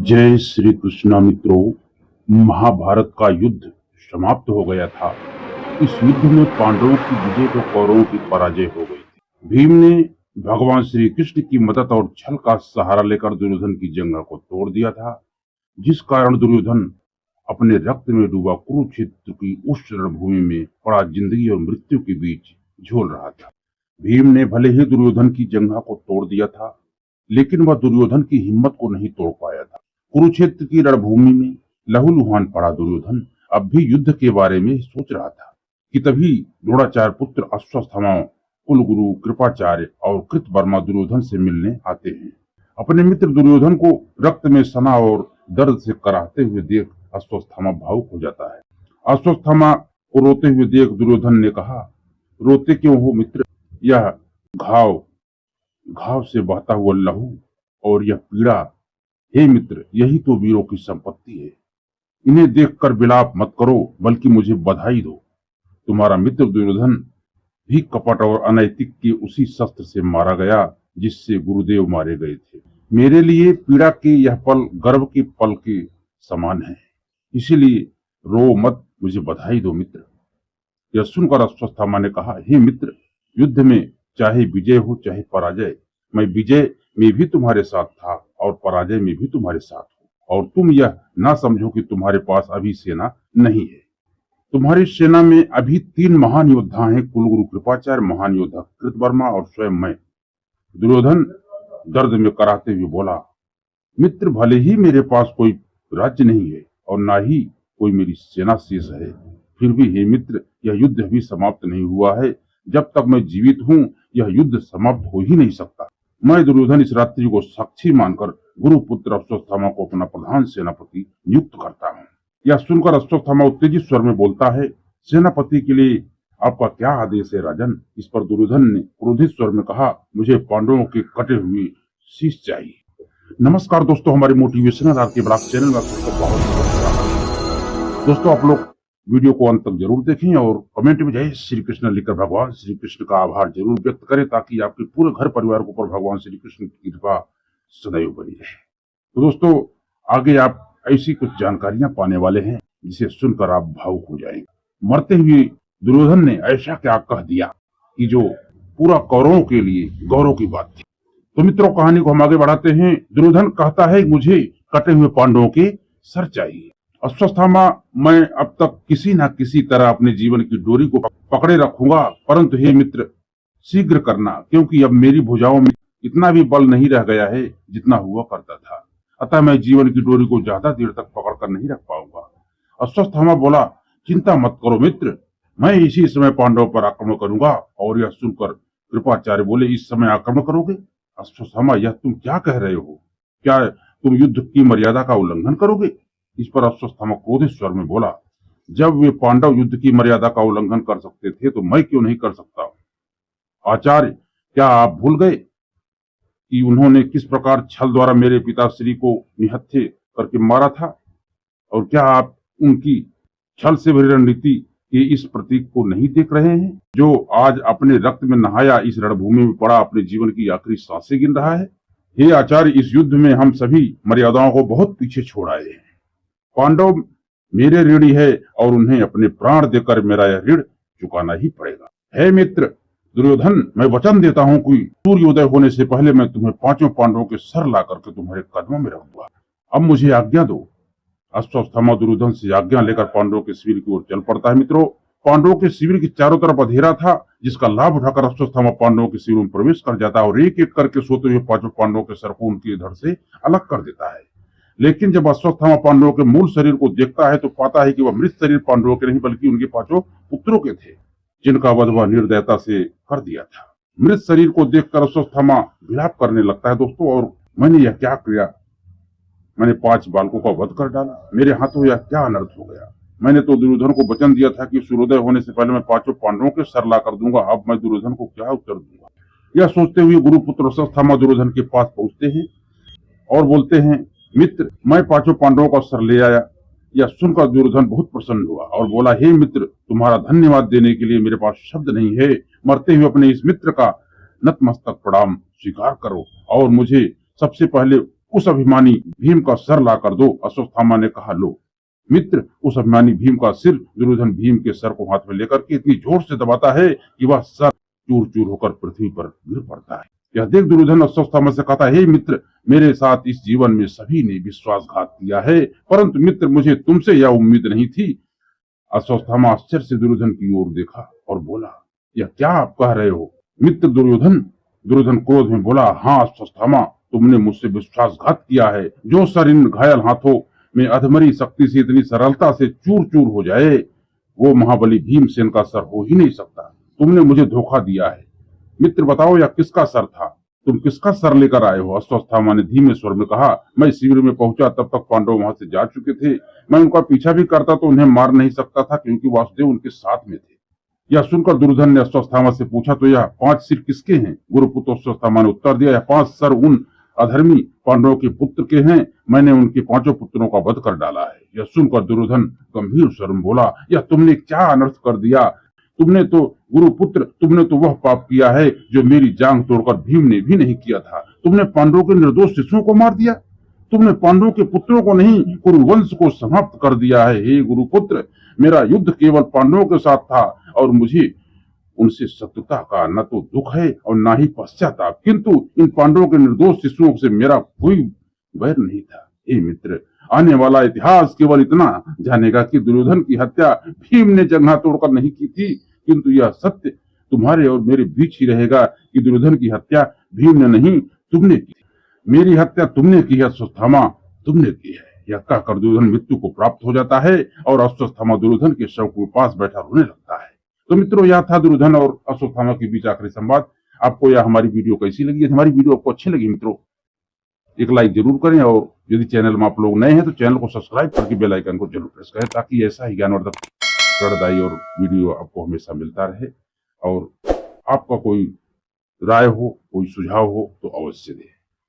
जय श्री कृष्णा मित्रों। महाभारत का युद्ध समाप्त हो गया था। इस युद्ध में पांडवों की विजय तो कौरवों की पराजय हो गई थी। भीम ने भगवान श्री कृष्ण की मदद और छल का सहारा लेकर दुर्योधन की जंगा को तोड़ दिया था, जिस कारण दुर्योधन अपने रक्त में डूबा कुरुक्षेत्र की उस रणभूमि में पड़ा जिंदगी और मृत्यु के बीच झूल रहा था। भीम ने भले ही दुर्योधन की जंगा को तोड़ दिया था, लेकिन वह दुर्योधन की हिम्मत को नहीं तोड़ पाया था। कुरुक्षेत्र की रणभूमि में लहूलुहान पड़ा दुर्योधन अब भी युद्ध के बारे में सोच रहा था कि तभी द्रोणाचार्य पुत्र अश्वत्थामा, कुलगुरु कृपाचार्य और कृतवर्मा दुर्योधन से मिलने आते हैं। अपने मित्र दुर्योधन को रक्त में सना और दर्द से कराहते हुए देख अश्वत्थामा भावुक हो जाता है। अश्वत्थामा को रोते हुए देख दुर्योधन ने कहा, रोते क्यों हो मित्र? यह घाव घाव से बहता हुआ लहू और यह पीड़ा, हे मित्र, यही तो वीरों की संपत्ति है। इन्हें देखकर विलाप मत करो, बल्कि मुझे बधाई दो। तुम्हारा मित्र दुर्योधन भी कपट और अनैतिक के उसी शस्त्र से मारा गया जिससे गुरुदेव मारे गए थे। मेरे लिए पीड़ा के यह पल गर्व के पल के समान है, इसीलिए रो मत, मुझे बधाई दो मित्र। यह सुनकर अश्वत्थामा ने कहा, हे मित्र, युद्ध में चाहे विजय हो चाहे पराजय, मैं विजय में भी तुम्हारे साथ था और पराजय में भी तुम्हारे साथ हूँ। और तुम यह ना समझो कि तुम्हारे पास अभी सेना नहीं है। तुम्हारी सेना में अभी 3 महान योद्धा हैं, कुलगुरु कृपाचार्य, महान योद्धा कृतवर्मा और स्वयं मैं। दुर्योधन दर्द में कराहते हुए बोला, मित्र, भले ही मेरे पास कोई राज्य नहीं है और ना ही कोई मेरी सेना शेष है, फिर भी हे मित्र, यह युद्ध अभी समाप्त नहीं हुआ है। जब तक मैं जीवित हूँ यह युद्ध समाप्त हो ही नहीं सकता। मैं दुर्योधन इस रात्रि को साक्षी मानकर गुरुपुत्र अश्वत्थामा को अपना प्रधान सेनापति नियुक्त करता हूँ। यह सुनकर अश्वत्थामा उत्तेजित स्वर में बोलता है, सेनापति के लिए आपका क्या आदेश है राजन? इस पर दुर्योधन ने क्रोधित स्वर में कहा, मुझे पांडवों के कटे हुए शीश चाहिए। नमस्कार दोस्तों, हमारे मोटिवेशनल आरके ब्लॉग चैनल में आपका बहुत स्वागत है। दोस्तों, आप लोग वीडियो को अंत तक जरूर देखें और कमेंट में जय श्री कृष्ण लिखकर भगवान श्री कृष्ण का आभार जरूर व्यक्त करें, ताकि आपके पूरे घर परिवार के ऊपर भगवान श्री कृष्ण की कृपा सदैव बनी रहे। तो दोस्तों, आगे आप ऐसी कुछ जानकारियां पाने वाले हैं जिसे सुनकर आप भावुक हो जाएंगे। मरते हुए दुर्योधन ने ऐसा क्या कह दिया कि जो पूरा कौरवों के लिए गौरव की बात थी। तो मित्रों, कहानी को हम आगे बढ़ाते हैं। दुर्योधन कहता है, मुझे कटे हुए पांडवों के सर चाहिए। अश्वत्थामा, मैं अब तक किसी न किसी तरह अपने जीवन की डोरी को पकड़े रखूंगा, परंतु हे मित्र, शीघ्र करना, क्योंकि अब मेरी भुजाओं में इतना भी बल नहीं रह गया है जितना हुआ करता था। अतः मैं जीवन की डोरी को ज्यादा देर तक पकड़कर नहीं रख पाऊंगा। अश्वत्थामा बोला, चिंता मत करो मित्र, मैं इसी समय पांडवों पर आक्रमण करूंगा। और यह सुनकर कृपाचार्य बोले, इस समय आक्रमण करोगे? अश्वत्थामा, यह तुम क्या कह रहे हो? क्या तुम युद्ध की मर्यादा का उल्लंघन करोगे? इस पर अश्वत्थामा क्रोधित स्वर में बोला, जब वे पांडव युद्ध की मर्यादा का उल्लंघन कर सकते थे तो मैं क्यों नहीं कर सकता? आचार्य, क्या आप भूल गए कि उन्होंने किस प्रकार छल द्वारा मेरे पिताश्री को निहत्थे करके मारा था? और क्या आप उनकी छल से भरी रणनीति के इस प्रतीक को नहीं देख रहे हैं, जो आज अपने रक्त में नहाया इस रणभूमि में पड़ा अपने जीवन की आखिरी सांसें गिन रहा है? हे आचार्य, इस युद्ध में हम सभी मर्यादाओं को बहुत पीछे छोड़ आए हैं। पांडव मेरे ऋणी है और उन्हें अपने प्राण देकर मेरा यह ऋण चुकाना ही पड़ेगा। हे मित्र दुर्योधन, मैं वचन देता हूँ कि सूर्योदय होने से पहले मैं तुम्हें 5 पांडवों के सर ला करके तुम्हारे कदमों में रखूंगा। अब मुझे आज्ञा दो। अश्वत्थामा दुर्योधन से आज्ञा लेकर पांडवों के शिविर की ओर चल पड़ता है। मित्रों, पांडवों के शिविर के चारों तरफ अंधेरा था, जिसका लाभ उठाकर अश्वत्थामा पांडवों के शिविर में प्रवेश कर जाता है और एक एक करके सोते हुए 5 पांडवों के सर को उनके धड़ से अलग कर देता है। लेकिन जब अश्वत्थामा पांडवों के मूल शरीर को देखता है तो पाता है कि वह मृत शरीर पांडवों के नहीं बल्कि उनके 5 पुत्रों के थे, जिनका वध वह निर्दयता से कर दिया था। मृत शरीर को देखकर अश्वत्थामा विलाप करने लगता है। दोस्तों, और मैंने यह क्या किया? मैंने 5 बालकों का वध कर डाला, मेरे हाथों यह क्या अनर्थ हो गया? मैंने तो दुर्योधन को वचन दिया था कि सूर्योदय होने से पहले मैं 5 पांडवों के सर ला कर दूंगा। अब मैं दुर्योधन को क्या उत्तर दूंगा? यह सोचते हुए गुरुपुत्र अश्वत्थामा दुर्योधन के पास पहुंचते हैं और बोलते हैं, मित्र, मैं 5 पांडवों का सर ले आया। यह सुनकर दुर्योधन बहुत प्रसन्न हुआ और बोला, हे मित्र, तुम्हारा धन्यवाद देने के लिए मेरे पास शब्द नहीं है। मरते हुए अपने इस मित्र का नतमस्तक प्रणाम स्वीकार करो और मुझे सबसे पहले उस अभिमानी भीम का सर ला कर दो। अश्वत्थामा ने कहा, लो। मित्र उस अभिमानी भीम का सिर दुर्योधन भीम के सर को हाथ में लेकर के इतनी जोर से दबाता है कि वह सर चूर चूर होकर पृथ्वी पर गिर पड़ता है। यह देख दुर्योधन अश्वत्थामा से कहता है, हे मित्र, मेरे साथ इस जीवन में सभी ने विश्वासघात किया है, परंतु मित्र मुझे तुमसे यह उम्मीद नहीं थी। अश्वत्थामा आश्चर्य से दुर्योधन की ओर देखा और बोला, यह क्या आप कह रहे हो मित्र दुर्योधन? दुर्योधन क्रोध में बोला, हाँ अश्वत्थामा, तुमने मुझसे विश्वासघात किया है। जो सर इन घायल हाथों में अधमरी शक्ति से इतनी सरलता से चूर चूर हो जाए, वो महाबली भीमसेन का सर हो ही नहीं सकता। तुमने मुझे धोखा दिया है। मित्र बताओ, यह किसका सर था? तुम किसका सर लेकर आए हो? अश्वत्थामा ने धीमे स्वर में कहा, मैं शिविर में पहुंचा तब तक पांडव वहां से जा चुके थे। मैं उनका पीछा भी करता तो उन्हें मार नहीं सकता था, क्योंकि वासुदेव उनके साथ में थे। यह सुनकर दुर्योधन ने अश्वत्थामा से पूछा, तो यह 5 सिर किसके हैं? गुरुपुत्र अश्वत्थामा ने उत्तर दिया, यह 5 सर उन अधर्मी पांडवों के पुत्र के हैं। मैंने उनके 5 पुत्रों का वध कर डाला है। यह सुनकर दुर्योधन गंभीर स्वर में बोला, यह तुमने क्या अनर्थ कर दिया? तुमने तो गुरुपुत्र, तुमने तो वह पाप किया है जो मेरी जांग तोड़कर भीम ने भी नहीं किया था। तुमने पांडवों के निर्दोष शिशुओं को मार दिया। तुमने पांडवों के पुत्रों को नहीं, कुरुवंश को समाप्त कर दिया है। हे गुरुपुत्र, मेरा युद्ध केवल पांडवों के साथ था और मुझे उनसे शत्रुता का न तो दुख है और न ही पश्चाताप, किंतु इन पांडवों के निर्दोष शिशुओं से मेरा कोई वैर नहीं था। हे मित्र, आने वाला इतिहास केवल इतना जानेगा कि दुर्योधन की हत्या भीम ने जंघा तोड़कर नहीं की थी, किंतु यह सत्य तुम्हारे और मेरे बीच ही रहेगा कि दुर्योधन की हत्या भीम ने नहीं, तुमने की। मेरी हत्या तुमने की है अश्वत्थामा, तुमने की है। यह कहकर दुर्योधन मृत्यु को प्राप्त हो जाता है और अश्वत्थामा दुर्योधन के शव के पास बैठा रोने लगता है। तो मित्रों, यह था दुर्योधन और अश्वत्थामा के बीच आखिरी संवाद। आपको यह हमारी वीडियो कैसी लगी? हमारी वीडियो आपको अच्छी लगी मित्रों, एक लाइक जरूर करें, और यदि चैनल में आप लोग नए हैं तो चैनल को सब्सक्राइब करके बेल आइकन को जरूर प्रेस करें, ताकि ऐसा ही ज्ञानवर्धक, प्रेरणादायी और वीडियो आपको हमेशा मिलता रहे। और आपका कोई राय हो, कोई सुझाव हो तो अवश्य दें।